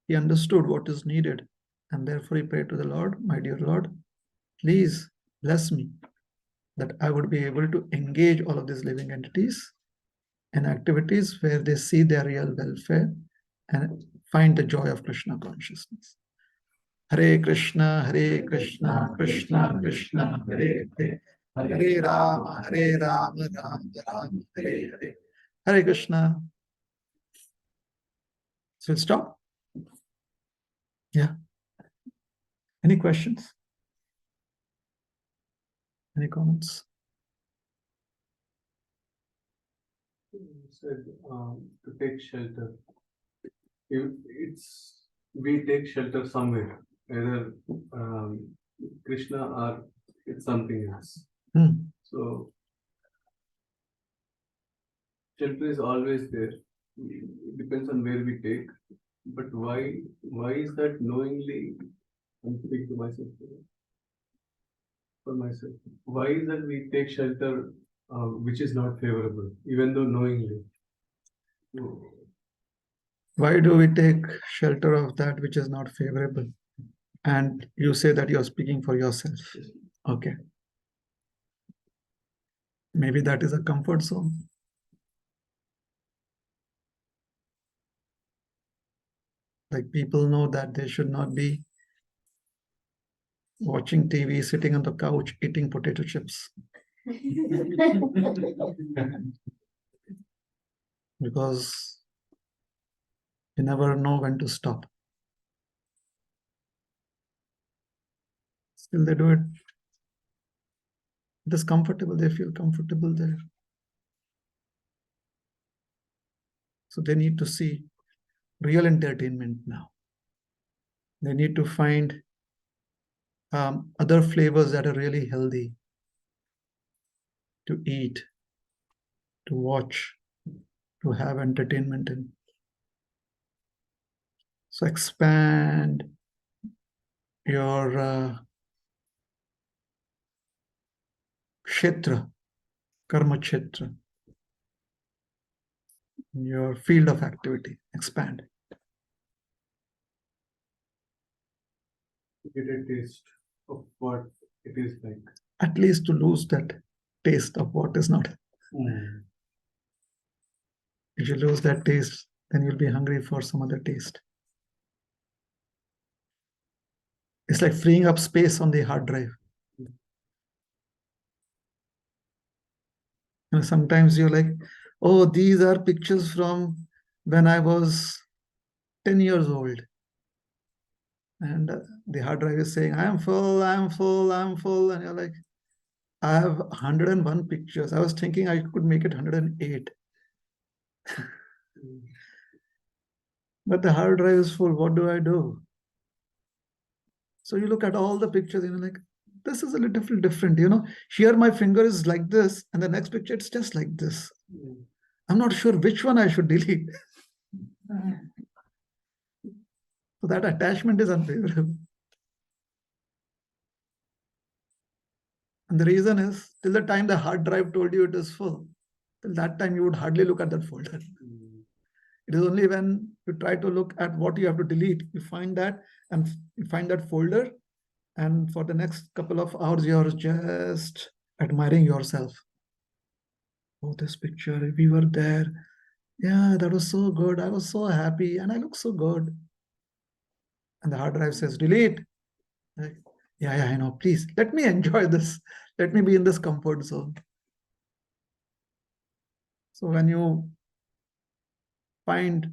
he understood what is needed. And therefore he prayed to the Lord, my dear Lord, please bless me that I would be able to engage all of these living entities in activities where they see their real welfare and find the joy of Krishna consciousness. Hare Krishna, Krishna Krishna, Hare Hare, Hare Rama, Rama Rama, Hare Hare. Hare Krishna. So we'll stop. Yeah. Any questions? Any comments? You said to take shelter. If we take shelter somewhere, either Krishna or it's something else. So shelter is always there. It depends on where we take. But why is that knowingly? I'm speaking to myself for myself. Why is that we take shelter which is not favorable, even though knowingly? Why do we take shelter of that which is not favorable? And you say that you're speaking for yourself. Okay. Maybe that is a comfort zone. Like people know that they should not be watching TV, sitting on the couch, eating potato chips. Because you never know when to stop. Still they do it. It is comfortable. They feel comfortable there. So they need to see real entertainment now. They need to find other flavors that are really healthy to eat, to watch, to have entertainment in. So expand your kshetra, karma kshetra, your field of activity, expand. Get a taste of what it is like. At least to lose that taste of what is not. If you lose that taste, then you'll be hungry for some other taste. It's like freeing up space on the hard drive. Sometimes you're like, oh, these are pictures from when I was 10 years old. And the hard drive is saying, I'm full, I'm full, I'm full. And you're like, I have 101 pictures. I was thinking I could make it 108. But the hard drive is full. What do I do? So you look at all the pictures, like, this is a little different. Here my finger is like this, and the next picture it's just like this. I'm not sure which one I should delete. So that attachment is unfavorable. And the reason is, till the time the hard drive told you it is full, till that time you would hardly look at that folder. It is only when you try to look at what you have to delete, you find that, and you find that folder, and for the next couple of hours, you're just admiring yourself. Oh, this picture, we were there. Yeah, that was so good. I was so happy, and I look so good. And the hard drive says, delete. Like, yeah, I know. Please, let me enjoy this. Let me be in this comfort zone. So when you find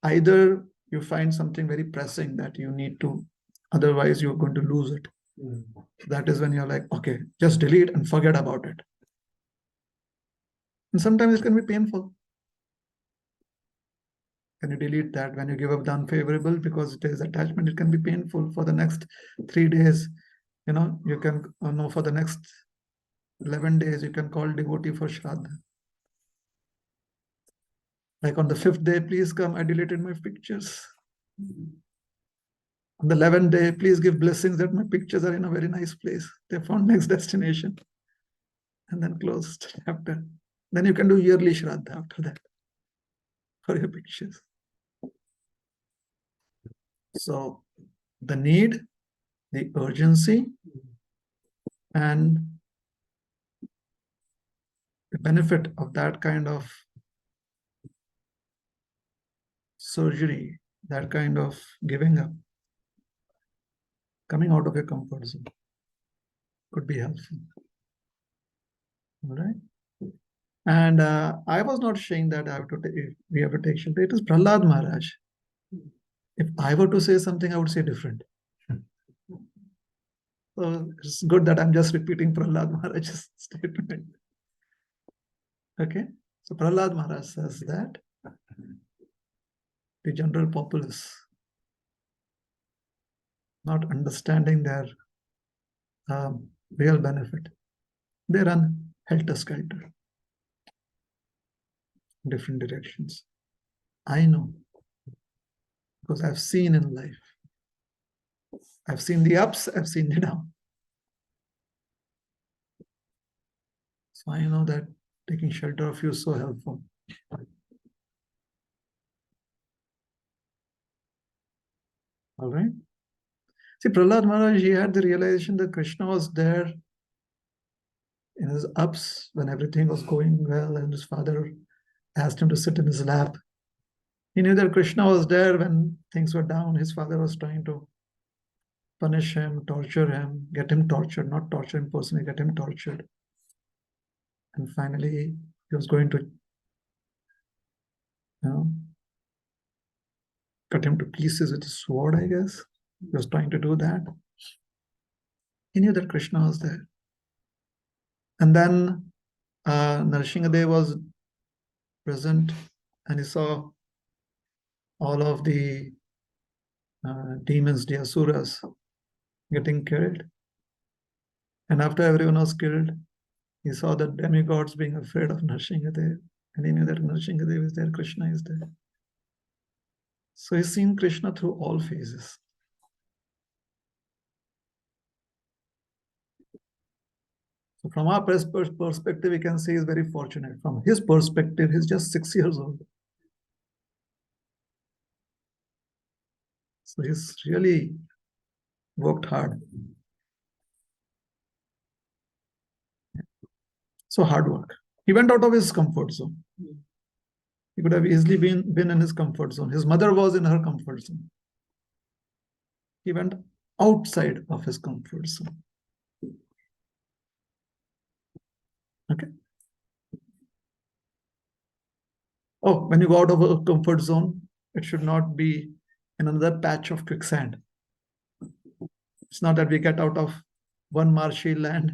either you find something very pressing that you need to, otherwise you're going to lose it. That is when you're like, okay, just delete and forget about it. And sometimes it can be painful. When you delete that, when you give up the unfavorable because it is attachment, it can be painful for the next 3 days. You can know for the next 11 days, you can call devotee for Shraddha. Like on the 5th day, please come, I deleted my pictures. On the 11th day, please give blessings that my pictures are in a very nice place. They found next destination. And then close chapter. Then you can do yearly Shraddha after that for your pictures. So the need, the urgency, and the benefit of that kind of surgery, that kind of giving up, coming out of your comfort zone could be helpful. All right. And I was not saying that we have to take shelter. It is Prahlad Maharaj. If I were to say something, I would say different. So it's good that I'm just repeating Prahlad Maharaj's statement. Okay. So Prahlad Maharaj says that the general populace, not understanding their real benefit, they run helter-skelter in different directions. I know, because I've seen in life. I've seen the ups, I've seen the downs. So I know that taking shelter of you is so helpful. All right. See, Prahlad Maharaj, he had the realization that Krishna was there in his ups when everything was going well and his father asked him to sit in his lap. He knew that Krishna was there when things were down. His father was trying to punish him, torture him, get him tortured, not torture him personally, get him tortured. And finally, he was going to, cut him to pieces with a sword, I guess. He was trying to do that. He knew that Krishna was there. And then Narasimhadev was present and he saw all of the demons, the asuras, getting killed. And after everyone was killed, he saw the demigods being afraid of Narasimhadev. And he knew that Narasimhadev is there, Krishna is there. So he's seen Krishna through all phases. So from our perspective, we can say he's very fortunate. From his perspective, he's just 6 years old. So he's really worked hard. So hard work. He went out of his comfort zone. He could have easily been in his comfort zone. His mother was in her comfort zone. He went outside of his comfort zone. Okay. Oh, when you go out of a comfort zone, it should not be in another patch of quicksand. It's not that we get out of one marshy land,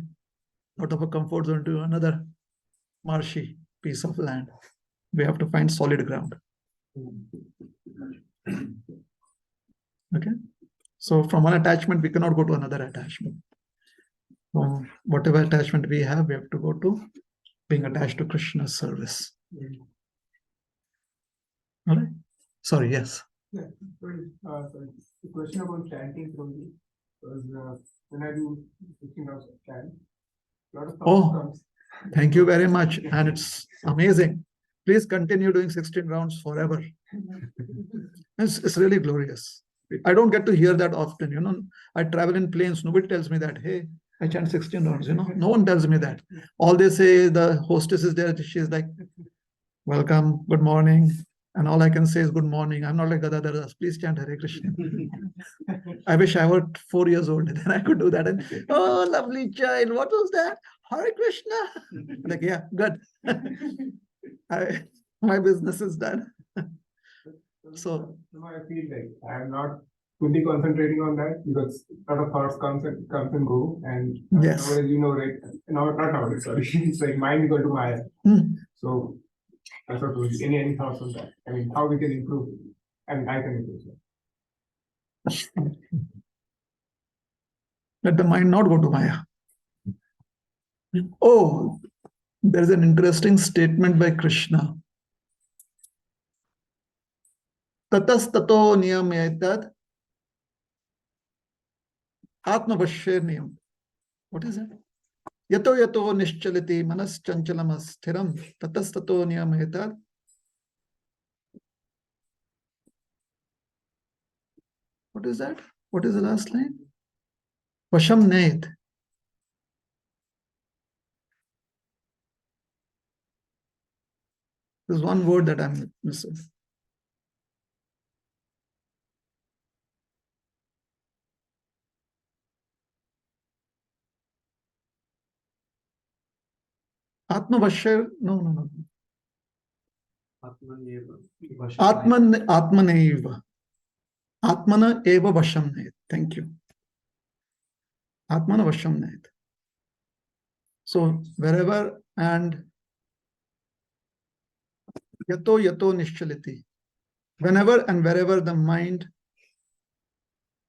out of a comfort zone to another marshy piece of land. We have to find solid ground. Okay. So from one attachment, we cannot go to another attachment. From whatever attachment we have to go to being attached to Krishna's service. All right. Sorry, yes. Yeah, sorry. The question about chanting Prabhuji was when I do 16 hours of chant, a lot of thoughts comes. Thank you very much. And it's amazing. Please continue doing 16 rounds forever. It's really glorious. I don't get to hear that often. You know, I travel in planes. Nobody tells me that, hey, I chant 16 rounds. You know, no one tells me that. All they say, the hostess is there. She's like, welcome, good morning. And all I can say is good morning. I'm not like Gadadhar Das. Please chant Hare Krishna. I wish I were 4 years old. Then I could do that. And, oh, lovely child. What was that? Hare Krishna. Like, yeah, good. My business is done. So I feel like I'm not fully concentrating on that because a lot of thoughts comes and go, and yes, nowadays, you know, right? No, not nowadays. Sorry, it's like mind equal to Maya. So that's what was any thoughts on that? I mean, how we can improve? I mean, I can improve that. Let the mind not go to Maya. Oh, there's an interesting statement by Krishna. Tatas tato niyam etad atmavashya niyam. What is it? Yato yato nischaliti manas chanchalam asthiram tatas tato niyam etad. What is that? What is the last line? Vasham nayet. There's one word that I'm missing. Atmavashya, no. Atmaneva. Atmana eva vasham nayet. Thank you. Atmana vasham nayet. So wherever and yato yato nischaliti. Whenever and wherever the mind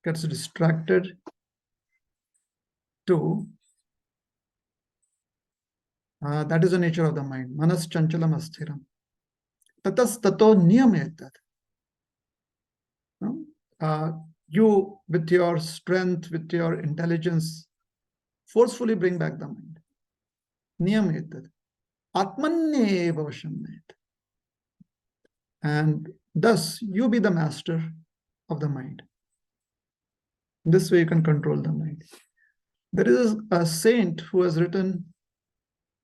gets distracted to, that is the nature of the mind. Manas chanchalam asthiram. Tatas tato niyametat. You, with your strength, with your intelligence, forcefully bring back the mind. Niyametat. Atmanyeva vashamnayat. And thus, you be the master of the mind. This way you can control the mind. There is a saint who has written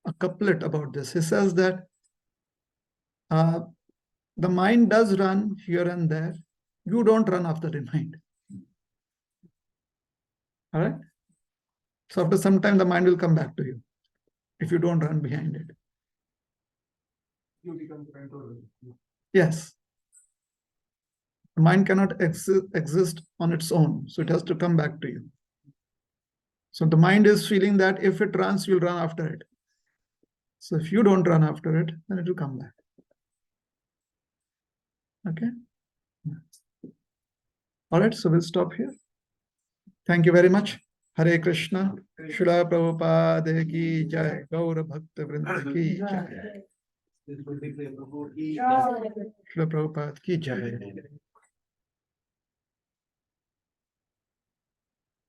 a couplet about this. He says that the mind does run here and there. You don't run after the mind. All right? So after some time, the mind will come back to you if you don't run behind it. You become the controller. Yes. The mind cannot exist on its own. So it has to come back to you. So the mind is feeling that if it runs, you'll run after it. So if you don't run after it, then it will come back. Okay? All right, so we'll stop here. Thank you very much. Hare Krishna. Srila Prabhupada ki jai. Gaura Bhakta Vrinda ki jai. Srila Prabhupada ki jai.